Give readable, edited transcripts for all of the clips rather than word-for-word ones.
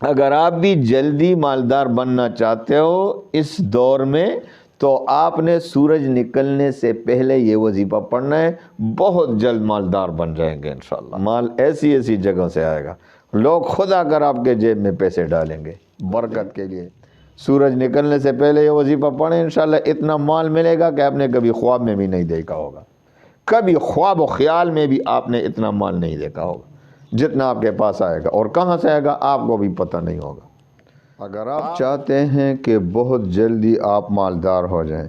اگر آپ بھی جلدی مالدار بننا چاہتے ہو اس دور میں تو آپ نے سورج نکلنے سے پہلے یہ وظیفہ پڑھنا ہے، بہت جلد مالدار بن جائیں گے انشاءاللہ۔ مال ایسی ایسی جگہ سے آئے گا، لوگ خود آ کر آپ کے جیب میں پیسے ڈالیں گے برکت کے لیے۔ سورج نکلنے سے پہلے یہ وظیفہ پڑھیں، انشاءاللہ اتنا مال ملے گا کہ آپ نے کبھی خواب میں بھی نہیں دیکھا ہوگا، کبھی خواب و خیال میں بھی آپ نے اتنا مال نہیں دیکھا ہوگا جتنا آپ کے پاس آئے گا، اور کہاں سے آئے گا آپ کو بھی پتہ نہیں ہوگا۔ اگر آپ چاہتے ہیں کہ بہت جلدی آپ مالدار ہو جائیں،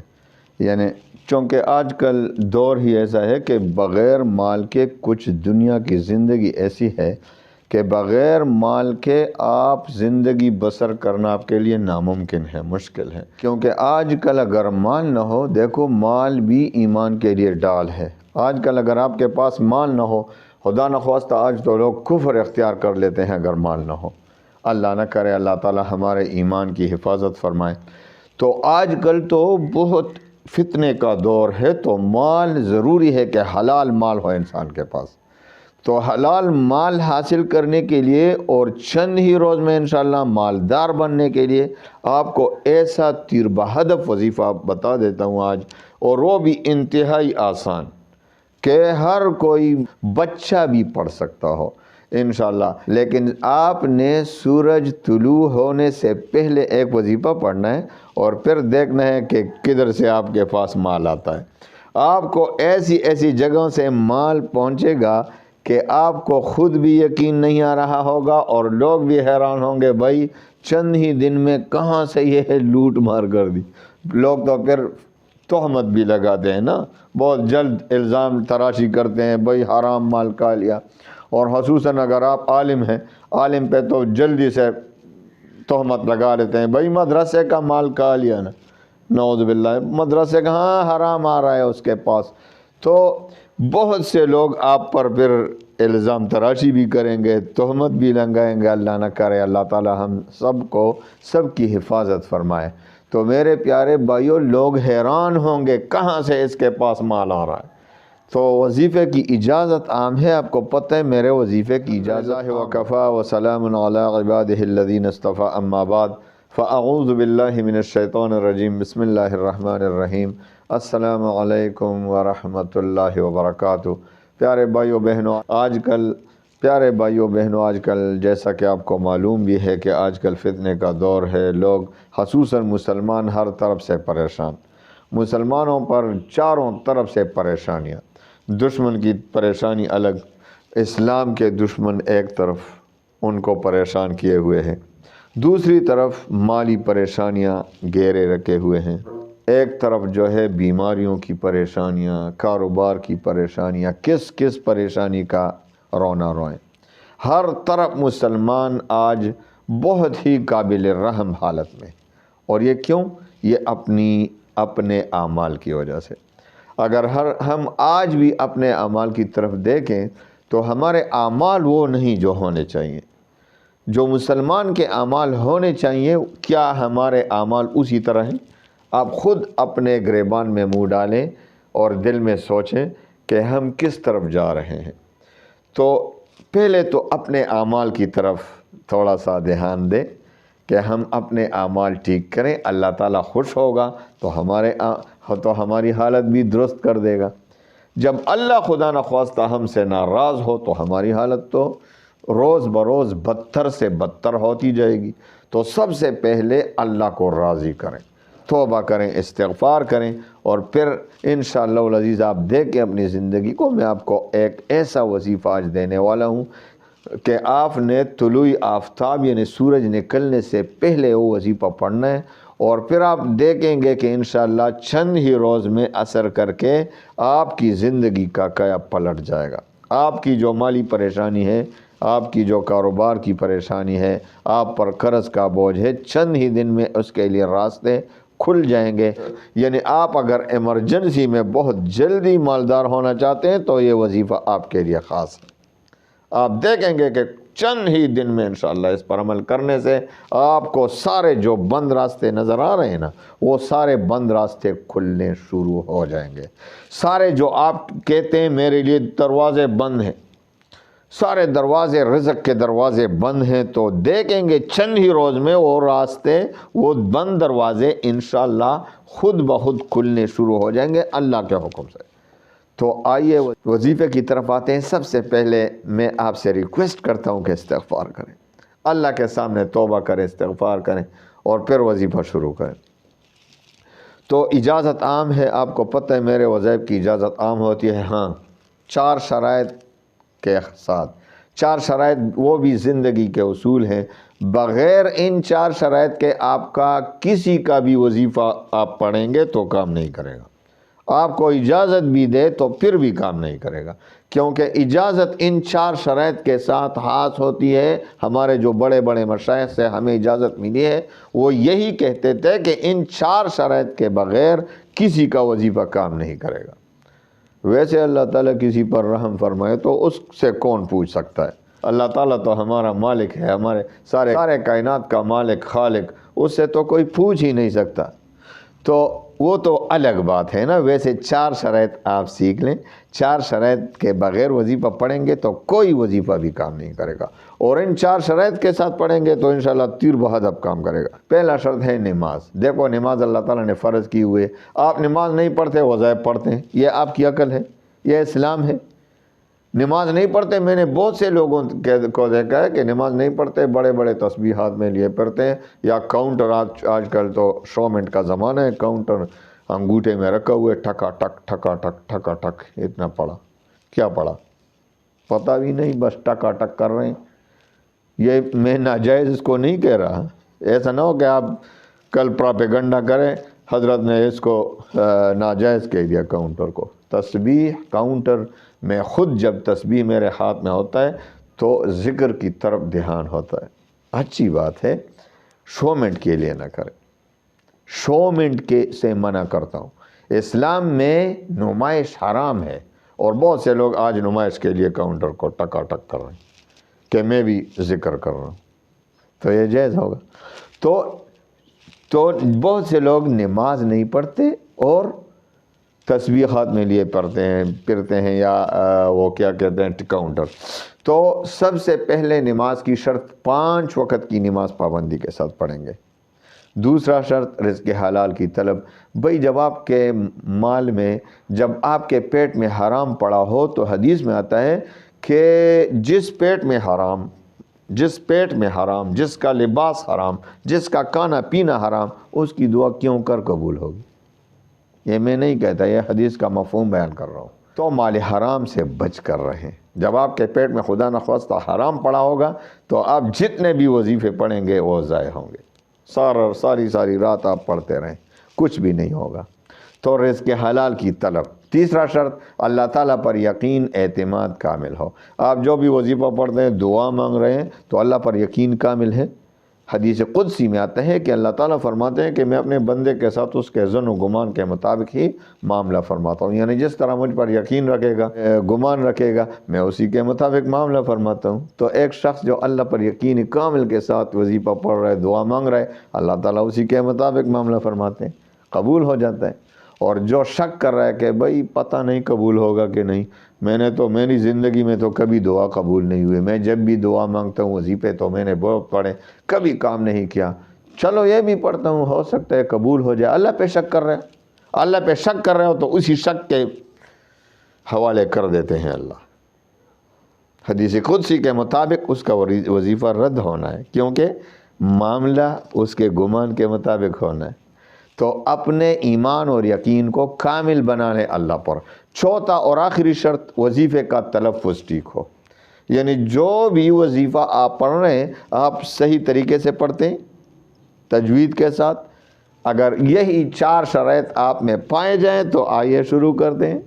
یعنی چونکہ آج کل دور ہی ایسا ہے کہ بغیر مال کے کچھ دنیا کی زندگی ایسی ہے کہ بغیر مال کے آپ زندگی بسر کرنا آپ کے لیے ناممکن ہے، مشکل ہے، کیونکہ آج کل اگر مال نہ ہو، دیکھو مال بھی ایمان کے لیے ڈال ہے۔ آج کل اگر آپ کے پاس مال نہ ہو، خدا نخواستہ آج تو لوگ کفر اختیار کر لیتے ہیں اگر مال نہ ہو، اللہ نہ کرے، اللہ تعالی ہمارے ایمان کی حفاظت فرمائے۔ تو آج کل تو بہت فتنے کا دور ہے، تو مال ضروری ہے کہ حلال مال ہو انسان کے پاس۔ تو حلال مال حاصل کرنے کے لیے اور چند ہی روز میں انشاءاللہ مالدار بننے کے لیے آپ کو ایسا تیر بہدف وظیفہ بتا دیتا ہوں آج، اور وہ بھی انتہائی آسان کہ ہر کوئی بچہ بھی پڑھ سکتا ہو انشاءاللہ۔ لیکن آپ نے سورج طلوع ہونے سے پہلے ایک وظیفہ پڑھنا ہے، اور پھر دیکھنا ہے کہ کدھر سے آپ کے پاس مال آتا ہے۔ آپ کو ایسی ایسی جگہوں سے مال پہنچے گا کہ آپ کو خود بھی یقین نہیں آ رہا ہوگا، اور لوگ بھی حیران ہوں گے، بھائی چند ہی دن میں کہاں سے یہ لوٹ مار کر دی۔ لوگ تو پھر تہمت بھی لگاتے ہیں نا، بہت جلد الزام تراشی کرتے ہیں، بھائی حرام مال کھا لیا، اور خصوصاً اگر آپ عالم ہیں، عالم پہ تو جلدی سے تہمت لگا لیتے ہیں، بھائی مدرسے کا مال کھا لیا نا، نعوذ باللہ، مدرسے کا ہاں حرام آ رہا ہے اس کے پاس۔ تو بہت سے لوگ آپ پر پھر الزام تراشی بھی کریں گے، تہمت بھی لگائیں گے، اللہ نہ کرے، اللہ تعالی ہم سب کو سب کی حفاظت فرمائے۔ تو میرے پیارے بھائیوں، لوگ حیران ہوں گے کہاں سے اس کے پاس مال آ رہا ہے۔ تو وظیفے کی اجازت عام ہے، آپ کو پتہ ہے میرے وظیفے کی اجازت وکفا وسلام علی عبادہ الذین اصطفی، اما بعد فاعوذ باللہ من الشیطان الرجیم، بسم اللہ الرحمن الرحیم، السلام علیکم ورحمۃ اللہ وبرکاتہ۔ پیارے بھائیو بہنوں، آج کل جیسا کہ آپ کو معلوم بھی ہے کہ آج کل فتنے کا دور ہے، لوگ خصوصاً مسلمان ہر طرف سے پریشان، مسلمانوں پر چاروں طرف سے پریشانیاں، دشمن کی پریشانی الگ، اسلام کے دشمن ایک طرف ان کو پریشان کیے ہوئے ہیں، دوسری طرف مالی پریشانیاں گھیرے رکھے ہوئے ہیں، ایک طرف جو ہے بیماریوں کی پریشانیاں، کاروبار کی پریشانیاں، کس پریشانی کا رونا روئیں۔ ہر طرف مسلمان آج بہت ہی قابل رحم حالت میں، اور یہ کیوں؟ یہ اپنے اعمال کی وجہ سے۔ اگر ہم آج بھی اپنے اعمال کی طرف دیکھیں تو ہمارے اعمال وہ نہیں جو ہونے چاہیے، جو مسلمان کے اعمال ہونے چاہیے، کیا ہمارے اعمال اسی طرح ہیں؟ آپ خود اپنے گریبان میں منہ ڈالیں اور دل میں سوچیں کہ ہم کس طرف جا رہے ہیں۔ تو پہلے تو اپنے اعمال کی طرف تھوڑا سا دھیان دیں کہ ہم اپنے اعمال ٹھیک کریں، اللہ تعالیٰ خوش ہوگا تو ہماری حالت بھی درست کر دے گا۔ جب اللہ خدا نخواستہ ہم سے ناراض ہو تو ہماری حالت تو روز بروز بدتر سے بدتر ہوتی جائے گی۔ تو سب سے پہلے اللہ کو راضی کریں، توبہ کریں، استغفار کریں، اور پھر انشاءاللہ العزیز آپ دیکھیں اپنی زندگی کو۔ میں آپ کو ایک ایسا وظیفہ آج دینے والا ہوں کہ آپ نے طلوع آفتاب یعنی سورج نکلنے سے پہلے وہ وظیفہ پڑھنا ہے، اور پھر آپ دیکھیں گے کہ انشاءاللہ چند ہی روز میں اثر کر کے آپ کی زندگی کا قیا پلٹ جائے گا۔ آپ کی جو مالی پریشانی ہے، آپ کی جو کاروبار کی پریشانی ہے، آپ پر قرض کا بوجھ ہے، چند ہی دن میں اس کے لیے راستے کھل جائیں گے۔ یعنی آپ اگر ایمرجنسی میں بہت جلدی مالدار ہونا چاہتے ہیں تو یہ وظیفہ آپ کے لیے خاص ہے۔ آپ دیکھیں گے کہ چند ہی دن میں انشاءاللہ اس پر عمل کرنے سے آپ کو سارے جو بند راستے نظر آ رہے ہیں نا، وہ سارے بند راستے کھلنے شروع ہو جائیں گے۔ سارے جو آپ کہتے ہیں میرے لیے دروازے بند ہیں، سارے دروازے رزق کے دروازے بند ہیں، تو دیکھیں گے چند ہی روز میں وہ راستے، وہ بند دروازے انشاءاللہ خود بخود کھلنے شروع ہو جائیں گے اللہ کے حکم سے۔ تو آئیے وظیفے کی طرف آتے ہیں۔ سب سے پہلے میں آپ سے ریکویسٹ کرتا ہوں کہ استغفار کریں، اللہ کے سامنے توبہ کریں، استغفار کریں، اور پھر وظیفہ شروع کریں۔ تو اجازت عام ہے، آپ کو پتہ ہے میرے وظائف کی اجازت عام ہوتی ہے، ہاں 4 شرائط کے ساتھ۔ 4 شرائط وہ بھی زندگی کے اصول ہیں، بغیر ان 4 شرائط کے آپ کا کسی کا بھی وظیفہ آپ پڑھیں گے تو کام نہیں کرے گا، آپ کو اجازت بھی دے تو پھر بھی کام نہیں کرے گا، کیونکہ اجازت ان 4 شرائط کے ساتھ خاص ہوتی ہے۔ ہمارے جو بڑے بڑے مشائخ سے ہمیں اجازت ملی ہے، وہ یہی کہتے تھے کہ ان 4 شرائط کے بغیر کسی کا وظیفہ کام نہیں کرے گا۔ ویسے اللہ تعالیٰ کسی پر رحم فرمائے تو اس سے کون پوچھ سکتا ہے؟ اللہ تعالیٰ تو ہمارا مالک ہے، ہمارے سارے کائنات کا مالک خالق، اس سے تو کوئی پوچھ ہی نہیں سکتا، تو وہ تو الگ بات ہے نا۔ ویسے 4 شرائط آپ سیکھ لیں، 4 شرائط کے بغیر وظیفہ پڑھیں گے تو کوئی وظیفہ بھی کام نہیں کرے گا، اور ان 4 شرائط کے ساتھ پڑھیں گے تو انشاءاللہ تیر بہادب کام کرے گا۔ پہلا شرط ہے نماز۔ دیکھو نماز اللہ تعالیٰ نے فرض کی ہوئی ہے، آپ نماز نہیں پڑھتے، وظائف پڑھتے ہیں، یہ آپ کی عقل ہے؟ یہ اسلام ہے؟ نماز نہیں پڑھتے، میں نے بہت سے لوگوں کو دیکھا ہے کہ نماز نہیں پڑھتے، بڑے بڑے تسبیح ہاتھ میں لیے پڑھتے ہیں، یا کاؤنٹر، آج کل تو 100 منٹ کا زمانہ ہے، کاؤنٹر انگوٹھے میں رکھا ہوئے، ٹھکا ٹک ٹھکا ٹک ٹھکا ٹک، اتنا پڑھا، کیا پڑھا پتہ بھی نہیں، بس ٹکا ٹک کر رہے ہیں۔ یہ میں ناجائز اس کو نہیں کہہ رہا، ایسا نہ ہو کہ آپ کل پراپیگنڈا کریں حضرت نے اس کو ناجائز کہہ دیا کاؤنٹر کو۔ تسبیح کاؤنٹر میں خود جب تسبیح میرے ہاتھ میں ہوتا ہے تو ذکر کی طرف دھیان ہوتا ہے، اچھی بات ہے، شومنٹ کے لیے نہ کریں، شومنٹ کے سے منع کرتا ہوں۔ اسلام میں نمائش حرام ہے، اور بہت سے لوگ آج نمائش کے لیے کاؤنٹر کو ٹکا ٹک کر رہے ہیں کہ میں بھی ذکر کر رہا ہوں، تو یہ جائز ہوگا؟ تو بہت سے لوگ نماز نہیں پڑھتے اور تسبیحات میں لیے پڑھتے ہیں یا وہ کیا کہتے ہیں کاؤنٹر۔ تو سب سے پہلے نماز کی شرط 5 وقت کی نماز پابندی کے ساتھ پڑھیں گے۔ دوسرا شرط رزق حلال کی طلب۔ بھئی جب آپ کے مال میں، جب آپ کے پیٹ میں حرام پڑا ہو تو حدیث میں آتا ہے کہ جس پیٹ میں حرام، جس کا لباس حرام، جس کا کھانا پینا حرام، اس کی دعا کیوں کر قبول ہوگی؟ یہ میں نہیں کہتا، یہ حدیث کا مفہوم بیان کر رہا ہوں۔ تو مال حرام سے بچ کر رہیں۔ جب آپ کے پیٹ میں خدا نخواستہ حرام پڑا ہوگا تو آپ جتنے بھی وظیفے پڑھیں گے وہ ضائع ہوں گے، ساری رات آپ پڑھتے رہیں، کچھ بھی نہیں ہوگا۔ تو رزق حلال کی طلب۔ تیسرا شرط اللہ تعالیٰ پر یقین، اعتماد کامل ہو۔ آپ جو بھی وظیفہ پڑھتے ہیں، دعا مانگ رہے ہیں، تو اللہ پر یقین کامل ہے۔ حدیث قدسی میں آتا ہے کہ اللہ تعالیٰ فرماتے ہیں کہ میں اپنے بندے کے ساتھ اس کے ظن و گمان کے مطابق ہی معاملہ فرماتا ہوں، یعنی جس طرح مجھ پر یقین رکھے گا، گمان رکھے گا، میں اسی کے مطابق معاملہ فرماتا ہوں۔ تو ایک شخص جو اللہ پر یقین کامل کے ساتھ وظیفہ پڑھ رہا ہے، دعا مانگ رہا ہے، اللہ تعالیٰ اسی کے مطابق معاملہ فرماتے ہیں، قبول ہو جاتا ہے۔ اور جو شک کر رہا ہے کہ بھئی پتہ نہیں قبول ہوگا کہ نہیں، میری زندگی میں تو کبھی دعا قبول نہیں ہوئی، میں جب بھی دعا مانگتا ہوں وظیفے تو میں نے بہت پڑھے، کبھی کام نہیں کیا، چلو یہ بھی پڑھتا ہوں، ہو سکتا ہے قبول ہو جائے۔ اللہ پہ شک کر رہے ہو تو اسی شک کے حوالے کر دیتے ہیں اللہ۔ حدیث قدسی کے مطابق اس کا وظیفہ رد ہونا ہے، کیونکہ معاملہ اس کے گمان کے مطابق ہونا ہے۔ تو اپنے ایمان اور یقین کو کامل بنا لیں اللہ پر۔ چوتھا اور آخری شرط، وظیفے کا تلفظ ٹھیک ہو، یعنی جو بھی وظیفہ آپ پڑھ رہے ہیں آپ صحیح طریقے سے پڑھتے ہیں، تجوید کے ساتھ۔ اگر یہی 4 شرائط آپ میں پائے جائیں تو آئیے شروع کرتے ہیں۔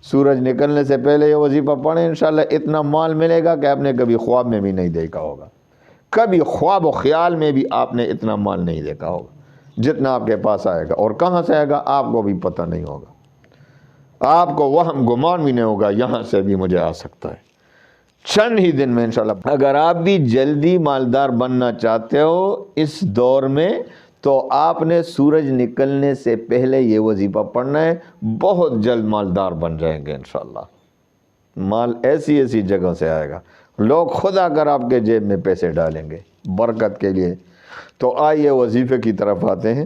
سورج نکلنے سے پہلے یہ وظیفہ پڑھیں، انشاءاللہ اتنا مال ملے گا کہ آپ نے کبھی خواب میں بھی نہیں دیکھا ہوگا، کبھی خواب و خیال میں بھی آپ نے اتنا مال نہیں دیکھا ہوگا جتنا آپ کے پاس آئے گا، اور کہاں سے آئے گا آپ کو بھی پتہ نہیں ہوگا، آپ کو وہم گمان بھی نہیں ہوگا یہاں سے بھی مجھے آ سکتا ہے، چند ہی دن میں انشاءاللہ۔ اگر آپ بھی جلدی مالدار بننا چاہتے ہو اس دور میں تو آپ نے سورج نکلنے سے پہلے یہ وظیفہ پڑھنا ہے، بہت جلد مالدار بن جائیں گے انشاءاللہ۔ مال ایسی ایسی جگہوں سے آئے گا، لوگ خود آ کر آپ کے جیب میں پیسے ڈالیں گے برکت کے لیے۔ تو آئیے وظیفے کی طرف آتے ہیں۔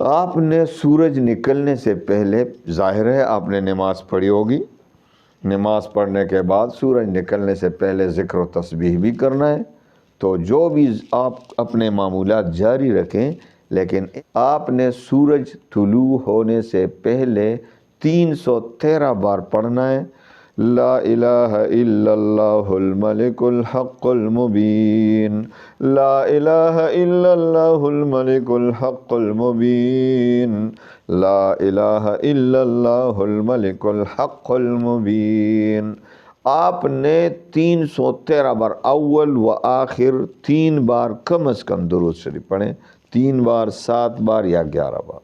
آپ نے سورج نکلنے سے پہلے، ظاہر ہے آپ نے نماز پڑھی ہوگی، نماز پڑھنے کے بعد سورج نکلنے سے پہلے ذکر و تسبیح بھی کرنا ہے۔ تو جو بھی آپ اپنے معمولات جاری رکھیں، لیکن آپ نے سورج طلوع ہونے سے پہلے 313 بار پڑھنا ہے، لا الہ الا اللہ الملک الحق المبین، لا الہ الا اللہ الملک الحق المبین، لا الہ الا اللہ الملک الحق المبین۔ آپ نے 313 بار، اول و آخر 3 بار کم از کم درود شریف پڑھیں، 3 بار 7 بار یا 11 بار،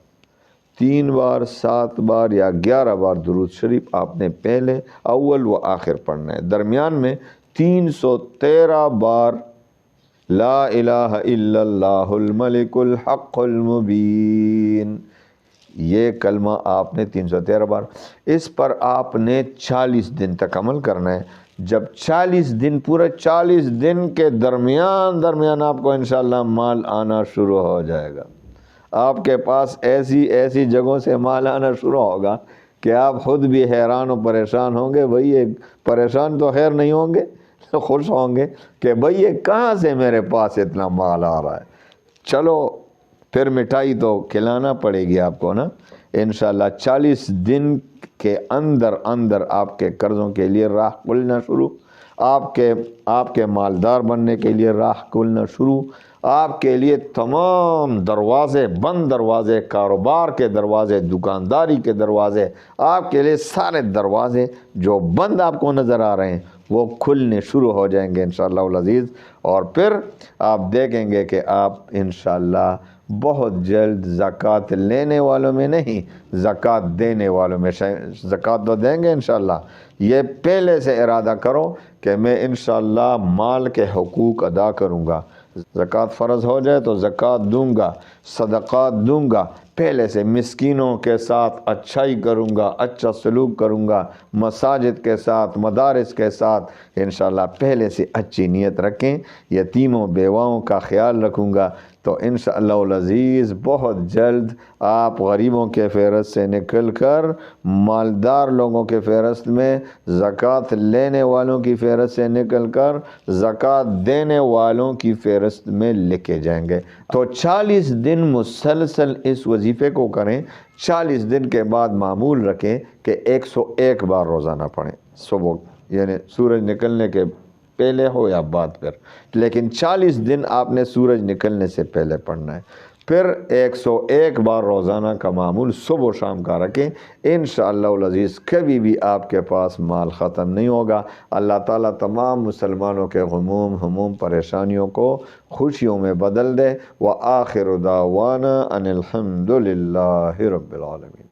3 بار 7 بار یا 11 بار درود شریف آپ نے پہلے اول و آخر پڑھنا ہے۔ درمیان میں 313 بار لا الہ الا اللہ الملک الحق المبین، یہ کلمہ آپ نے 313 بار، اس پر آپ نے 40 دن تک عمل کرنا ہے۔ جب 40 دن، پورے 40 دن کے درمیان آپ کو انشاءاللہ مال آنا شروع ہو جائے گا۔ آپ کے پاس ایسی جگہوں سے مال آنا شروع ہوگا کہ آپ خود بھی حیران و پریشان ہوں گے۔ بھئی یہ پریشان تو خیر نہیں ہوں گے، خوش ہوں گے کہ بھئی یہ کہاں سے میرے پاس اتنا مال آ رہا ہے۔ چلو پھر مٹھائی تو کھلانا پڑے گی آپ کو نا۔ انشاءاللہ 40 دن کے اندر آپ کے قرضوں کے لیے راہ کھلنا شروع، آپ کے مالدار بننے کے لیے راہ کھلنا شروع، آپ کے لیے تمام دروازے، بند دروازے، کاروبار کے دروازے، دکانداری کے دروازے، آپ کے لیے سارے دروازے جو بند آپ کو نظر آ رہے ہیں وہ کھلنے شروع ہو جائیں گے انشاءاللہ العزیز۔ اور پھر آپ دیکھیں گے کہ آپ انشاءاللہ بہت جلد زکوٰۃ لینے والوں میں نہیں، زکوٰۃ دینے والوں میں، زکوٰۃ تو دیں گے انشاءاللہ۔ یہ پہلے سے ارادہ کرو کہ میں انشاءاللہ مال کے حقوق ادا کروں گا، زکوٰۃ فرض ہو جائے تو زکوٰۃ دوں گا، صدقات دوں گا، پہلے سے مسکینوں کے ساتھ اچھائی کروں گا، اچھا سلوک کروں گا، مساجد کے ساتھ، مدارس کے ساتھ انشاءاللہ پہلے سے اچھی نیت رکھیں، یتیموں بیواؤں کا خیال رکھوں گا۔ تو انشاءاللہ العزیز بہت جلد آپ غریبوں کے فہرست سے نکل کر مالدار لوگوں کے فہرست میں، زکوٰۃ لینے والوں کی فہرست سے نکل کر زکوٰۃ دینے والوں کی فہرست میں لکھے جائیں گے۔ تو 40 دن مسلسل اس وظیفے کو کریں، 40 دن کے بعد معمول رکھیں کہ 101 بار روزانہ پڑھیں، صبح یعنی سورج نکلنے کے پہلے ہو یا بعد پھر، لیکن 40 دن آپ نے سورج نکلنے سے پہلے پڑھنا ہے۔ پھر 101 بار روزانہ کا معمول صبح و شام کا رکھیں، انشاءاللہ العزیز کبھی بھی آپ کے پاس مال ختم نہیں ہوگا۔ اللہ تعالیٰ تمام مسلمانوں کے غموم، ہموم، پریشانیوں کو خوشیوں میں بدل دے۔ وآخر دعوانا ان الحمد للہ رب العالمین۔